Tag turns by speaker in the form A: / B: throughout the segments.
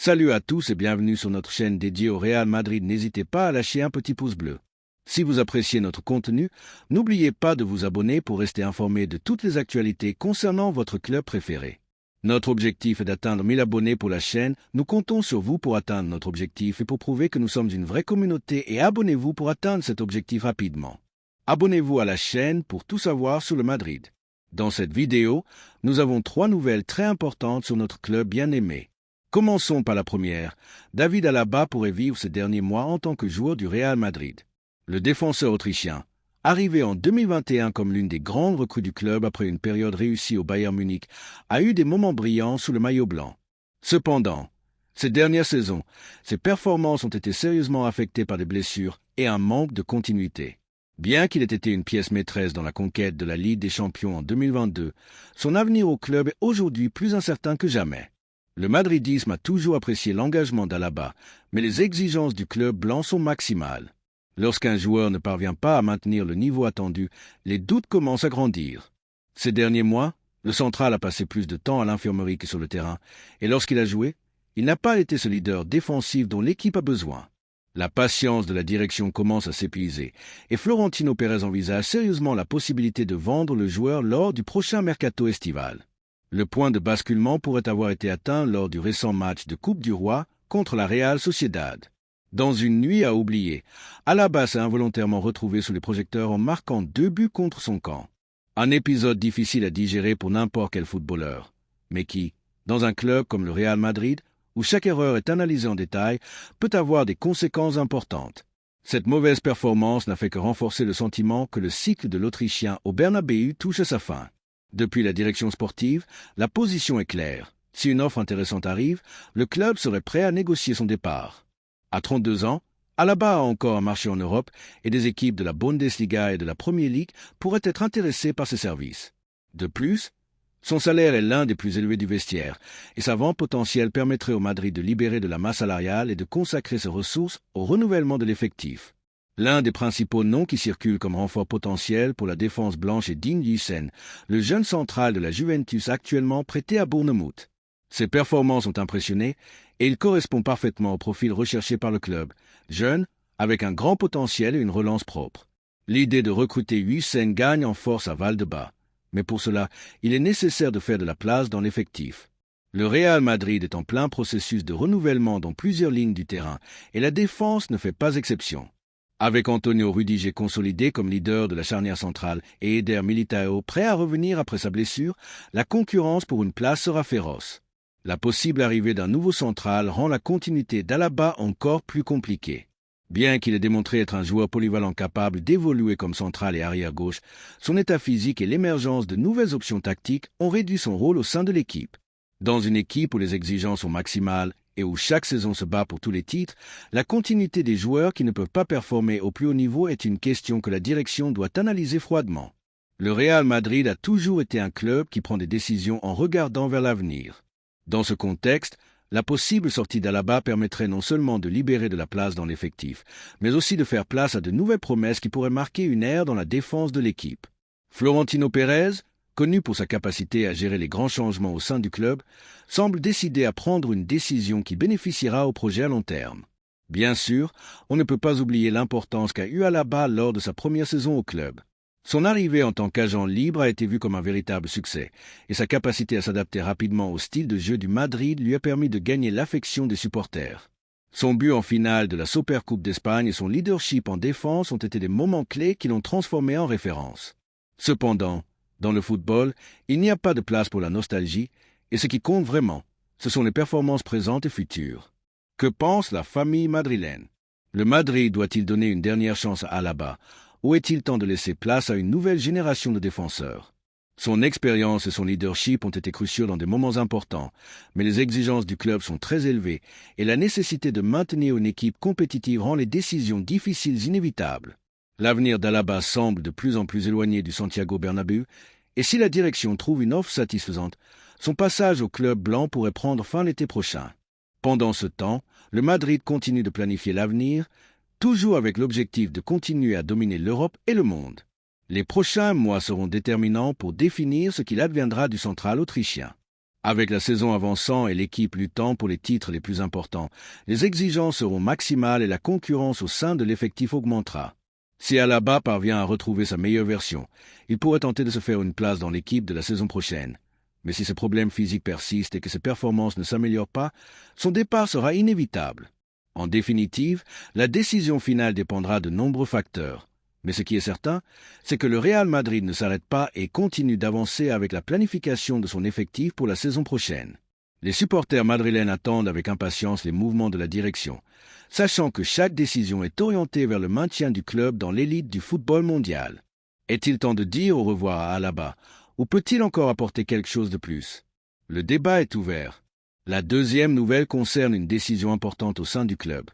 A: Salut à tous et bienvenue sur notre chaîne dédiée au Real Madrid. N'hésitez pas à lâcher un petit pouce bleu. Si vous appréciez notre contenu, n'oubliez pas de vous abonner pour rester informé de toutes les actualités concernant votre club préféré. Notre objectif est d'atteindre 1000 abonnés pour la chaîne. Nous comptons sur vous pour atteindre notre objectif et pour prouver que nous sommes une vraie communauté, et abonnez-vous pour atteindre cet objectif rapidement. Abonnez-vous à la chaîne pour tout savoir sur le Madrid. Dans cette vidéo, nous avons 3 nouvelles très importantes sur notre club bien-aimé. Commençons par la première. David Alaba pourrait vivre ces derniers mois en tant que joueur du Real Madrid. Le défenseur autrichien, arrivé en 2021 comme l'une des grandes recrues du club après une période réussie au Bayern Munich, a eu des moments brillants sous le maillot blanc. Cependant, ces dernières saisons, ses performances ont été sérieusement affectées par des blessures et un manque de continuité. Bien qu'il ait été une pièce maîtresse dans la conquête de la Ligue des Champions en 2022, son avenir au club est aujourd'hui plus incertain que jamais. Le madridisme a toujours apprécié l'engagement d'Alaba, mais les exigences du club blanc sont maximales. Lorsqu'un joueur ne parvient pas à maintenir le niveau attendu, les doutes commencent à grandir. Ces derniers mois, le central a passé plus de temps à l'infirmerie que sur le terrain, et lorsqu'il a joué, il n'a pas été ce leader défensif dont l'équipe a besoin. La patience de la direction commence à s'épuiser, et Florentino Pérez envisage sérieusement la possibilité de vendre le joueur lors du prochain mercato estival. Le point de basculement pourrait avoir été atteint lors du récent match de Coupe du Roi contre la Real Sociedad. Dans une nuit à oublier, Alaba s'est involontairement retrouvé sous les projecteurs en marquant 2 buts contre son camp. Un épisode difficile à digérer pour n'importe quel footballeur, mais qui, dans un club comme le Real Madrid, où chaque erreur est analysée en détail, peut avoir des conséquences importantes. Cette mauvaise performance n'a fait que renforcer le sentiment que le cycle de l'Autrichien au Bernabéu touche à sa fin. Depuis la direction sportive, la position est claire. Si une offre intéressante arrive, le club serait prêt à négocier son départ. À 32 ans, Alaba a encore un marché en Europe et des équipes de la Bundesliga et de la Premier League pourraient être intéressées par ses services. De plus, son salaire est l'un des plus élevés du vestiaire et sa vente potentielle permettrait au Madrid de libérer de la masse salariale et de consacrer ses ressources au renouvellement de l'effectif. L'un des principaux noms qui circulent comme renfort potentiel pour la défense blanche est Dean Huijsen, le jeune central de la Juventus actuellement prêté à Bournemouth. Ses performances ont impressionné et il correspond parfaitement au profil recherché par le club, jeune, avec un grand potentiel et une relance propre. L'idée de recruter Huijsen gagne en force à Valdebebas, mais pour cela, il est nécessaire de faire de la place dans l'effectif. Le Real Madrid est en plein processus de renouvellement dans plusieurs lignes du terrain et la défense ne fait pas exception. Avec Antonio Rudiger consolidé comme leader de la charnière centrale et Eder Militao prêt à revenir après sa blessure, la concurrence pour une place sera féroce. La possible arrivée d'un nouveau central rend la continuité d'Alaba encore plus compliquée. Bien qu'il ait démontré être un joueur polyvalent capable d'évoluer comme central et arrière-gauche, son état physique et l'émergence de nouvelles options tactiques ont réduit son rôle au sein de l'équipe. Dans une équipe où les exigences sont maximales et où chaque saison se bat pour tous les titres, la continuité des joueurs qui ne peuvent pas performer au plus haut niveau est une question que la direction doit analyser froidement. Le Real Madrid a toujours été un club qui prend des décisions en regardant vers l'avenir. Dans ce contexte, la possible sortie d'Alaba permettrait non seulement de libérer de la place dans l'effectif, mais aussi de faire place à de nouvelles promesses qui pourraient marquer une ère dans la défense de l'équipe. Florentino Pérez, connu pour sa capacité à gérer les grands changements au sein du club, semble décidé à prendre une décision qui bénéficiera au projet à long terme. Bien sûr, on ne peut pas oublier l'importance qu'a eue Alaba lors de sa première saison au club. Son arrivée en tant qu'agent libre a été vue comme un véritable succès, et sa capacité à s'adapter rapidement au style de jeu du Madrid lui a permis de gagner l'affection des supporters. Son but en finale de la Supercoupe d'Espagne et son leadership en défense ont été des moments clés qui l'ont transformé en référence. Cependant, dans le football, il n'y a pas de place pour la nostalgie, et ce qui compte vraiment, ce sont les performances présentes et futures. Que pense la famille madrilène? Le Madrid doit-il donner une dernière chance à Alaba, ou est-il temps de laisser place à une nouvelle génération de défenseurs? Son expérience et son leadership ont été cruciaux dans des moments importants, mais les exigences du club sont très élevées et la nécessité de maintenir une équipe compétitive rend les décisions difficiles inévitables. L'avenir d'Alaba semble de plus en plus éloigné du Santiago Bernabéu, et si la direction trouve une offre satisfaisante, son passage au club blanc pourrait prendre fin l'été prochain. Pendant ce temps, le Madrid continue de planifier l'avenir, toujours avec l'objectif de continuer à dominer l'Europe et le monde. Les prochains mois seront déterminants pour définir ce qu'il adviendra du central autrichien. Avec la saison avançant et l'équipe luttant pour les titres les plus importants, les exigences seront maximales et la concurrence au sein de l'effectif augmentera. Si Alaba parvient à retrouver sa meilleure version, il pourrait tenter de se faire une place dans l'équipe de la saison prochaine. Mais si ses problèmes physiques persistent et que ses performances ne s'améliorent pas, son départ sera inévitable. En définitive, la décision finale dépendra de nombreux facteurs. Mais ce qui est certain, c'est que le Real Madrid ne s'arrête pas et continue d'avancer avec la planification de son effectif pour la saison prochaine. Les supporters madrilènes attendent avec impatience les mouvements de la direction, sachant que chaque décision est orientée vers le maintien du club dans l'élite du football mondial. Est-il temps de dire au revoir à Alaba, ou peut-il encore apporter quelque chose de plus? Le débat est ouvert. La deuxième nouvelle concerne une décision importante au sein du club.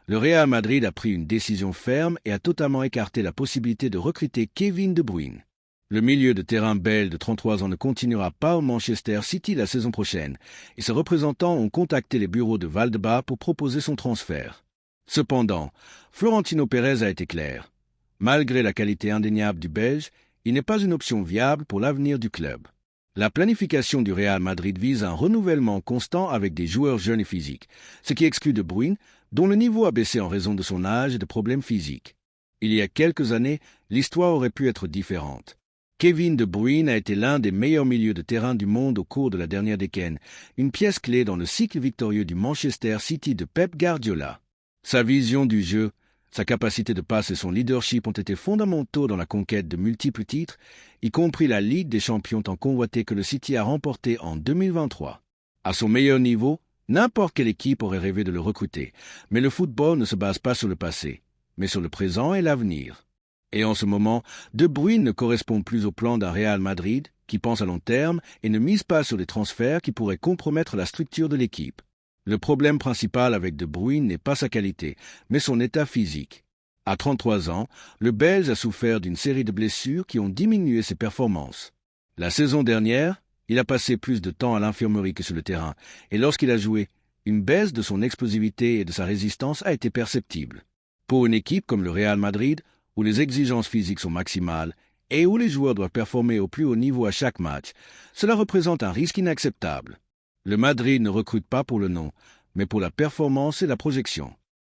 A: Le Real Madrid a pris une décision ferme et a totalement écarté la possibilité de recruter Kevin De Bruyne. Le milieu de terrain belge de 33 ans ne continuera pas au Manchester City la saison prochaine et ses représentants ont contacté les bureaux de Valdebebas pour proposer son transfert. Cependant, Florentino Pérez a été clair. Malgré la qualité indéniable du Belge, il n'est pas une option viable pour l'avenir du club. La planification du Real Madrid vise un renouvellement constant avec des joueurs jeunes et physiques, ce qui exclut De Bruyne, dont le niveau a baissé en raison de son âge et de problèmes physiques. Il y a quelques années, l'histoire aurait pu être différente. Kevin De Bruyne a été l'un des meilleurs milieux de terrain du monde au cours de la dernière décennie, une pièce clé dans le cycle victorieux du Manchester City de Pep Guardiola. Sa vision du jeu, sa capacité de passe et son leadership ont été fondamentaux dans la conquête de multiples titres, y compris la Ligue des champions tant convoitée que le City a remporté en 2023. À son meilleur niveau, n'importe quelle équipe aurait rêvé de le recruter, mais le football ne se base pas sur le passé, mais sur le présent et l'avenir. Et en ce moment, De Bruyne ne correspond plus au plan d'un Real Madrid qui pense à long terme et ne mise pas sur des transferts qui pourraient compromettre la structure de l'équipe. Le problème principal avec De Bruyne n'est pas sa qualité, mais son état physique. À 33 ans, le Belge a souffert d'une série de blessures qui ont diminué ses performances. La saison dernière, il a passé plus de temps à l'infirmerie que sur le terrain, et lorsqu'il a joué, une baisse de son explosivité et de sa résistance a été perceptible. Pour une équipe comme le Real Madrid, où les exigences physiques sont maximales et où les joueurs doivent performer au plus haut niveau à chaque match, cela représente un risque inacceptable. Le Madrid ne recrute pas pour le nom, mais pour la performance et la projection.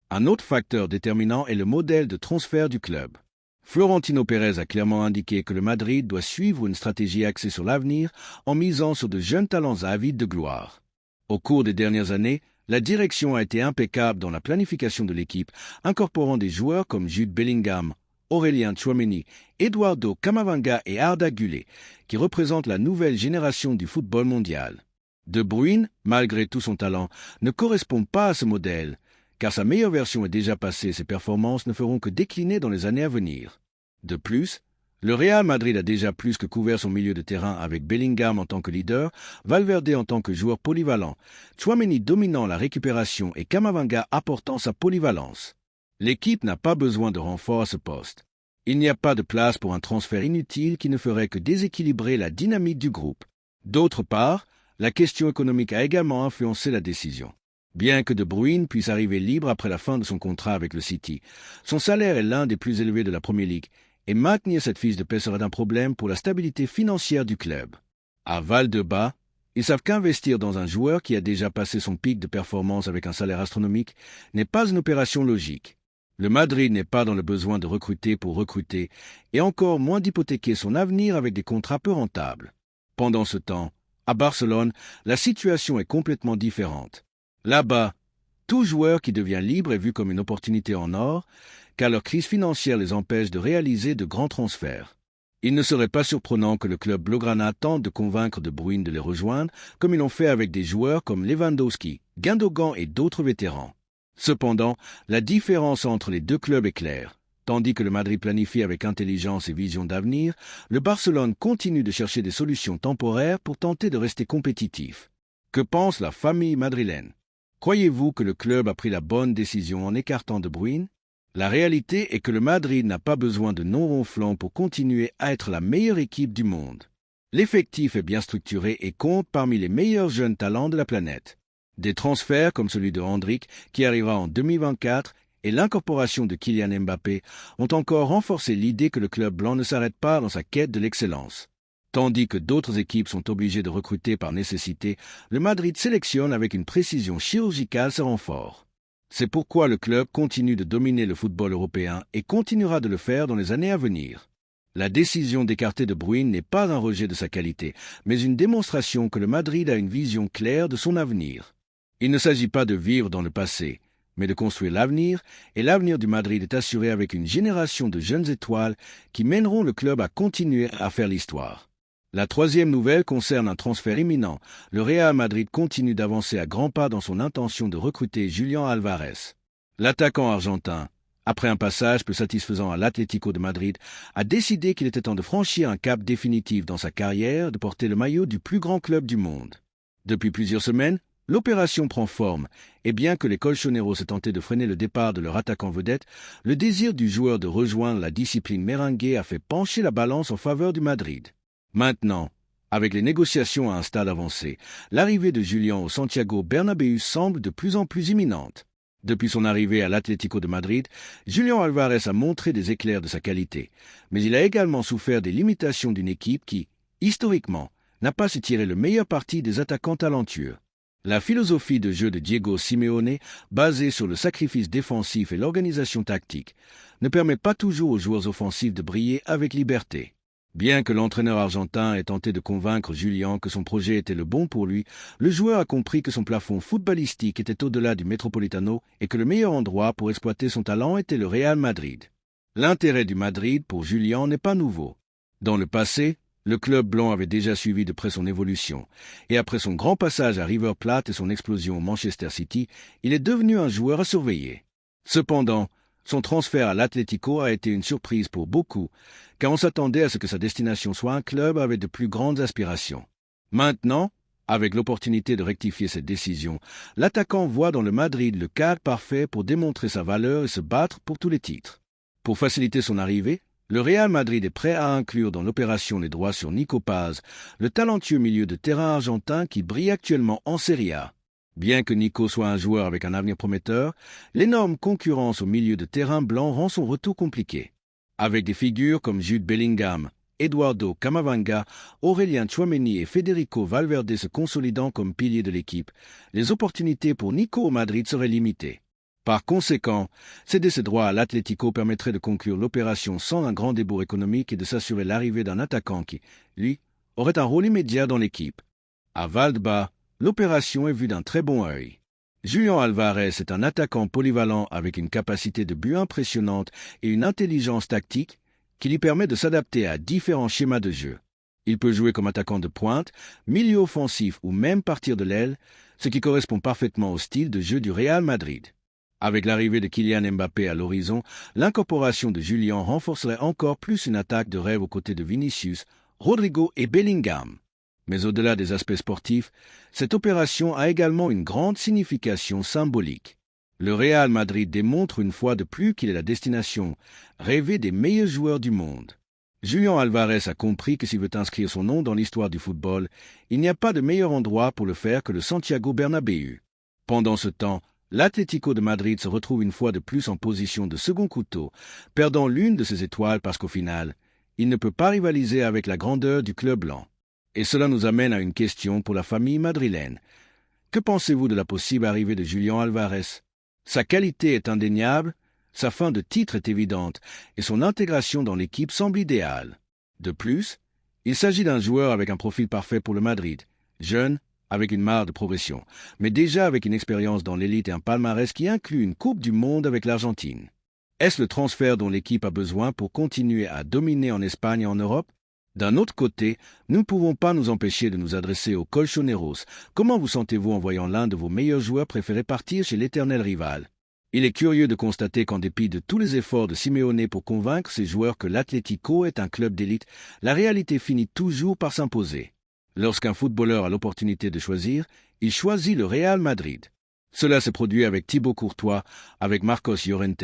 A: Un autre facteur déterminant est le modèle de transfert du club. Florentino Pérez a clairement indiqué que le Madrid doit suivre une stratégie axée sur l'avenir en misant sur de jeunes talents avides de gloire. Au cours des dernières années, la direction a été impeccable dans la planification de l'équipe, incorporant des joueurs comme Jude Bellingham, Aurélien Tchouaméni, Eduardo Camavinga et Arda Güler, qui représentent la nouvelle génération du football mondial. De Bruyne, malgré tout son talent, ne correspond pas à ce modèle, car sa meilleure version est déjà passée et ses performances ne feront que décliner dans les années à venir. De plus, le Real Madrid a déjà plus que couvert son milieu de terrain avec Bellingham en tant que leader, Valverde en tant que joueur polyvalent, Tchouaméni dominant la récupération et Camavinga apportant sa polyvalence. L'équipe n'a pas besoin de renfort à ce poste. Il n'y a pas de place pour un transfert inutile qui ne ferait que déséquilibrer la dynamique du groupe. D'autre part, la question économique a également influencé la décision. Bien que De Bruyne puisse arriver libre après la fin de son contrat avec le City, son salaire est l'un des plus élevés de la Premier League et maintenir cette fiche de paie serait un problème pour la stabilité financière du club. À Valdebebas, ils savent qu'investir dans un joueur qui a déjà passé son pic de performance avec un salaire astronomique n'est pas une opération logique. Le Madrid n'est pas dans le besoin de recruter pour recruter et encore moins d'hypothéquer son avenir avec des contrats peu rentables. Pendant ce temps, à Barcelone, la situation est complètement différente. Là-bas, tout joueur qui devient libre est vu comme une opportunité en or, car leur crise financière les empêche de réaliser de grands transferts. Il ne serait pas surprenant que le club blaugrana tente de convaincre De Bruyne de les rejoindre, comme ils l'ont fait avec des joueurs comme Lewandowski, Gundogan et d'autres vétérans. Cependant, la différence entre les deux clubs est claire. Tandis que le Madrid planifie avec intelligence et vision d'avenir, le Barcelone continue de chercher des solutions temporaires pour tenter de rester compétitif. Que pense la famille madrilène? Croyez-vous que le club a pris la bonne décision en écartant De Bruyne? La réalité est que le Madrid n'a pas besoin de noms ronflants pour continuer à être la meilleure équipe du monde. L'effectif est bien structuré et compte parmi les meilleurs jeunes talents de la planète. Des transferts comme celui de Endrick, qui arrivera en 2024, et l'incorporation de Kylian Mbappé ont encore renforcé l'idée que le club blanc ne s'arrête pas dans sa quête de l'excellence. Tandis que d'autres équipes sont obligées de recruter par nécessité, le Madrid sélectionne avec une précision chirurgicale ses renforts. C'est pourquoi le club continue de dominer le football européen et continuera de le faire dans les années à venir. La décision d'écarter De Bruyne n'est pas un rejet de sa qualité, mais une démonstration que le Madrid a une vision claire de son avenir. Il ne s'agit pas de vivre dans le passé, mais de construire l'avenir, et l'avenir du Madrid est assuré avec une génération de jeunes étoiles qui mèneront le club à continuer à faire l'histoire. La troisième nouvelle concerne un transfert imminent. Le Real Madrid continue d'avancer à grands pas dans son intention de recruter Julián Álvarez. L'attaquant argentin, après un passage peu satisfaisant à l'Atlético de Madrid, a décidé qu'il était temps de franchir un cap définitif dans sa carrière, de porter le maillot du plus grand club du monde. Depuis plusieurs semaines, l'opération prend forme, et bien que les Colchoneros aient tenté de freiner le départ de leur attaquant vedette, le désir du joueur de rejoindre la discipline merengue a fait pencher la balance en faveur du Madrid. Maintenant, avec les négociations à un stade avancé, l'arrivée de Julián au Santiago Bernabéu semble de plus en plus imminente. Depuis son arrivée à l'Atlético de Madrid, Julián Álvarez a montré des éclairs de sa qualité, mais il a également souffert des limitations d'une équipe qui, historiquement, n'a pas su tirer le meilleur parti des attaquants talentueux. La philosophie de jeu de Diego Simeone, basée sur le sacrifice défensif et l'organisation tactique, ne permet pas toujours aux joueurs offensifs de briller avec liberté. Bien que l'entraîneur argentin ait tenté de convaincre Julián que son projet était le bon pour lui, le joueur a compris que son plafond footballistique était au-delà du Metropolitano et que le meilleur endroit pour exploiter son talent était le Real Madrid. L'intérêt du Madrid pour Julián n'est pas nouveau. Dans le passé, le club blanc avait déjà suivi de près son évolution, et après son grand passage à River Plate et son explosion au Manchester City, il est devenu un joueur à surveiller. Cependant, son transfert à l'Atlético a été une surprise pour beaucoup, car on s'attendait à ce que sa destination soit un club avec de plus grandes aspirations. Maintenant, avec l'opportunité de rectifier cette décision, l'attaquant voit dans le Madrid le cadre parfait pour démontrer sa valeur et se battre pour tous les titres. Pour faciliter son arrivée, le Real Madrid est prêt à inclure dans l'opération les droits sur Nico Paz, le talentueux milieu de terrain argentin qui brille actuellement en Serie A. Bien que Nico soit un joueur avec un avenir prometteur, l'énorme concurrence au milieu de terrain blanc rend son retour compliqué. Avec des figures comme Jude Bellingham, Eduardo Camavinga, Aurélien Tchouaméni et Federico Valverde se consolidant comme piliers de l'équipe, les opportunités pour Nico au Madrid seraient limitées. Par conséquent, céder ses droits à l'Atlético permettrait de conclure l'opération sans un grand débours économique et de s'assurer l'arrivée d'un attaquant qui, lui, aurait un rôle immédiat dans l'équipe. À Valdebebas, l'opération est vue d'un très bon œil. Julián Álvarez est un attaquant polyvalent avec une capacité de but impressionnante et une intelligence tactique qui lui permet de s'adapter à différents schémas de jeu. Il peut jouer comme attaquant de pointe, milieu offensif ou même partir de l'aile, ce qui correspond parfaitement au style de jeu du Real Madrid. Avec l'arrivée de Kylian Mbappé à l'horizon, l'incorporation de Julián renforcerait encore plus une attaque de rêve aux côtés de Vinicius, Rodrigo et Bellingham. Mais au-delà des aspects sportifs, cette opération a également une grande signification symbolique. Le Real Madrid démontre une fois de plus qu'il est la destination rêvée des meilleurs joueurs du monde. Julián Álvarez a compris que s'il veut inscrire son nom dans l'histoire du football, il n'y a pas de meilleur endroit pour le faire que le Santiago Bernabéu. Pendant ce temps, l'Atlético de Madrid se retrouve une fois de plus en position de second couteau, perdant l'une de ses étoiles parce qu'au final, il ne peut pas rivaliser avec la grandeur du club blanc. Et cela nous amène à une question pour la famille madrilène. Que pensez-vous de la possible arrivée de Julián Álvarez? Sa qualité est indéniable, sa fin de titre est évidente, et son intégration dans l'équipe semble idéale. De plus, il s'agit d'un joueur avec un profil parfait pour le Madrid, jeune, avec une marge de progression, mais déjà avec une expérience dans l'élite et un palmarès qui inclut une Coupe du Monde avec l'Argentine. Est-ce le transfert dont l'équipe a besoin pour continuer à dominer en Espagne et en Europe? D'un autre côté, nous ne pouvons pas nous empêcher de nous adresser aux Colchoneros. Comment vous sentez-vous en voyant l'un de vos meilleurs joueurs préférés partir chez l'éternel rival? Il est curieux de constater qu'en dépit de tous les efforts de Simeone pour convaincre ses joueurs que l'Atlético est un club d'élite, la réalité finit toujours par s'imposer. Lorsqu'un footballeur a l'opportunité de choisir, il choisit le Real Madrid. Cela s'est produit avec Thibaut Courtois, avec Marcos Llorente,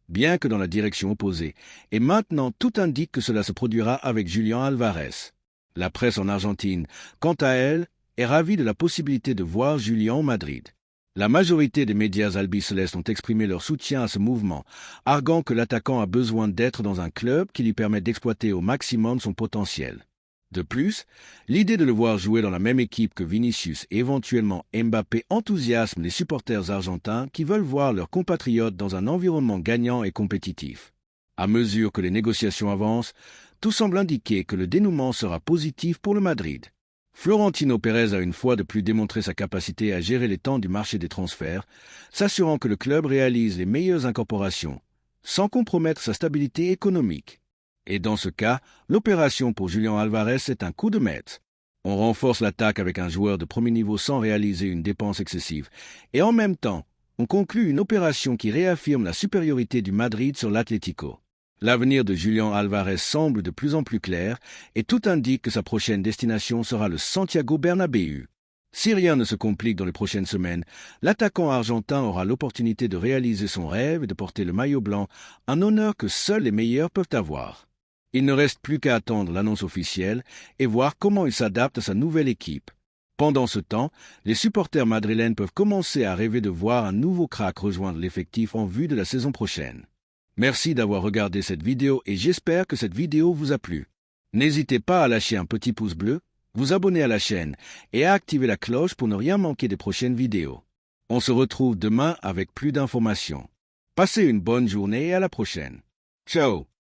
A: bien que dans la direction opposée, et maintenant tout indique que cela se produira avec Julián Álvarez. La presse en Argentine, quant à elle, est ravie de la possibilité de voir Julián au Madrid. La majorité des médias albicelestes ont exprimé leur soutien à ce mouvement, arguant que l'attaquant a besoin d'être dans un club qui lui permet d'exploiter au maximum son potentiel. De plus, l'idée de le voir jouer dans la même équipe que Vinicius et éventuellement Mbappé enthousiasme les supporters argentins qui veulent voir leurs compatriotes dans un environnement gagnant et compétitif. À mesure que les négociations avancent, tout semble indiquer que le dénouement sera positif pour le Madrid. Florentino Pérez a une fois de plus démontré sa capacité à gérer les temps du marché des transferts, s'assurant que le club réalise les meilleures incorporations, sans compromettre sa stabilité économique. Et dans ce cas, l'opération pour Julián Álvarez est un coup de maître. On renforce l'attaque avec un joueur de premier niveau sans réaliser une dépense excessive. Et en même temps, on conclut une opération qui réaffirme la supériorité du Madrid sur l'Atlético. L'avenir de Julián Álvarez semble de plus en plus clair et tout indique que sa prochaine destination sera le Santiago Bernabéu. Si rien ne se complique dans les prochaines semaines, l'attaquant argentin aura l'opportunité de réaliser son rêve et de porter le maillot blanc, un honneur que seuls les meilleurs peuvent avoir. Il ne reste plus qu'à attendre l'annonce officielle et voir comment il s'adapte à sa nouvelle équipe. Pendant ce temps, les supporters madrilènes peuvent commencer à rêver de voir un nouveau crack rejoindre l'effectif en vue de la saison prochaine. Merci d'avoir regardé cette vidéo et j'espère que cette vidéo vous a plu. N'hésitez pas à lâcher un petit pouce bleu, vous abonner à la chaîne et à activer la cloche pour ne rien manquer des prochaines vidéos. On se retrouve demain avec plus d'informations. Passez une bonne journée et à la prochaine. Ciao!